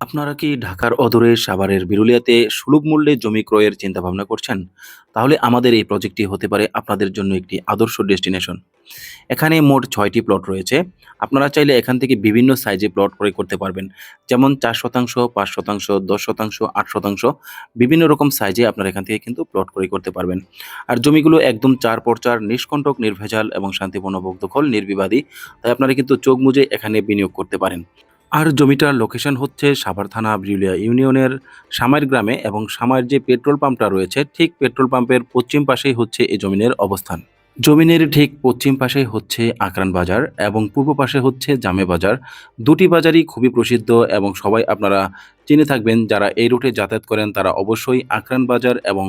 আপনারা কি ঢাকার অদূরে সাভারের বিরুলিয়াতে সুলভ মূল্যে জমি ক্রয়ের চিন্তাভাবনা করছেন? তাহলে আমাদের এই প্রজেক্টটি হতে পারে আপনাদের জন্য একটি আদর্শ ডেস্টিনেশন। এখানে মোট ৬ টি প্লট রয়েছে। আপনারা চাইলে এখান থেকে বিভিন্ন সাইজে প্লট ক্রয় করতে পারবেন। যেমন ৪% ৫%, ১০%, ৮%, বিভিন্ন রকম সাইজে আপনারা এখান থেকে কিন্তু প্লট ক্রয় করতে পারবেন। আর জমিগুলো একদম ৪x৪ নিষ্কণ্টক, নির্ভেজাল এবং শান্তিপূর্ণ দখল নির্বিবাদী। তাই আপনারা কিন্তু চোখ বুজে এখানে বিনিয়োগ করতে পারেন। আর জমিটার লোকেশন হচ্ছে সাভার থানা বিরুলিয়া ইউনিয়নের সামাইর গ্রামে, এবং সামাইর যে পেট্রোল পাম্পটা রয়েছে ঠিক পেট্রোল পাম্পের পশ্চিম পাশেই হচ্ছে এই জমিনের অবস্থান। জমিনের ঠিক পশ্চিম পাশে হচ্ছে আকরান বাজার এবং পূর্ব পাশে হচ্ছে জামে বাজার। দুটি বাজারই খুবই প্রসিদ্ধ এবং সবাই আপনারা চিনে থাকবেন। যারা এই রুটে যাতায়াত করেন তারা অবশ্যই আকরান বাজার এবং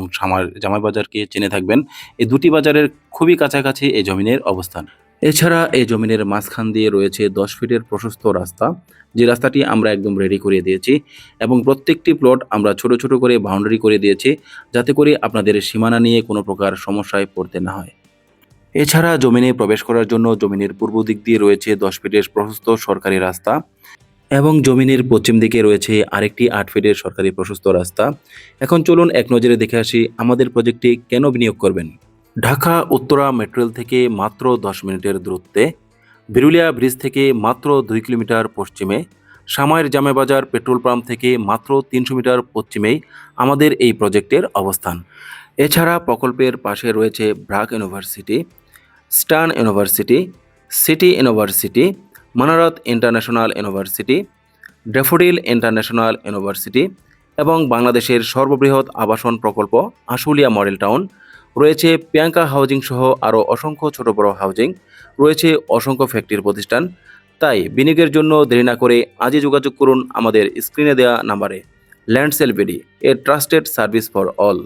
জামে বাজারকে চিনে থাকবেন। এই দুটি বাজারের খুবই কাছাকাছি এই জমিনের অবস্থান। এছাড়া এই জমিনের মাঝখান দিয়ে রয়েছে ১০ ফিটের প্রশস্ত রাস্তা, যে রাস্তাটি আমরা একদম রেডি করে দিয়েছি, এবং প্রত্যেকটি প্লট আমরা ছোট ছোট করে বাউন্ডারি করে দিয়েছি, যাতে করে আপনাদের সীমানা নিয়ে কোনো প্রকার সমস্যায় পড়তে না হয়। এছাড়া জমিনে প্রবেশ করার জন্য জমিনের পূর্ব দিক দিয়ে রয়েছে ১০ ফিটের প্রশস্ত সরকারি রাস্তা, এবং জমিনের পশ্চিম দিকে রয়েছে আরেকটি ৮ ফিটের সরকারি প্রশস্ত রাস্তা। এখন চলুন এক নজরে দেখে আসি আমাদের প্রজেক্টে কেন বিনিয়োগ করবেন। ঢাকা উত্তরা মেট্রো রেল থেকে মাত্র ১০ মিনিটের দূরত্বে, বিরুলিয়া ব্রিজ থেকে মাত্র ২ কিলোমিটার পশ্চিমে, সামাইর জামে বাজার পেট্রোল পাম্প থেকে মাত্র ৩০০ মিটার পশ্চিমেই আমাদের এই প্রজেক্টের অবস্থান। এছাড়া প্রকল্পের পাশে রয়েছে BRAC university, stern university, city university, Manarat international university, daffodil international university, এবং বাংলাদেশের সর্ববৃহৎ আবাসন প্রকল্প আশুলিয়া মডেল টাউন রয়েছে, প্রিয়াঙ্কা হাউজিং সহ আরও অসংখ্য ছোট বড় হাউজিং রয়েছে, অসংখ্য ফ্যাক্টরি প্রতিষ্ঠান। তাই বিনিয়োগের জন্য দেরি না করে আজই যোগাযোগ করুন আমাদের স্ক্রিনে দেওয়া নাম্বারে। Land Sell BD, a trusted service for all.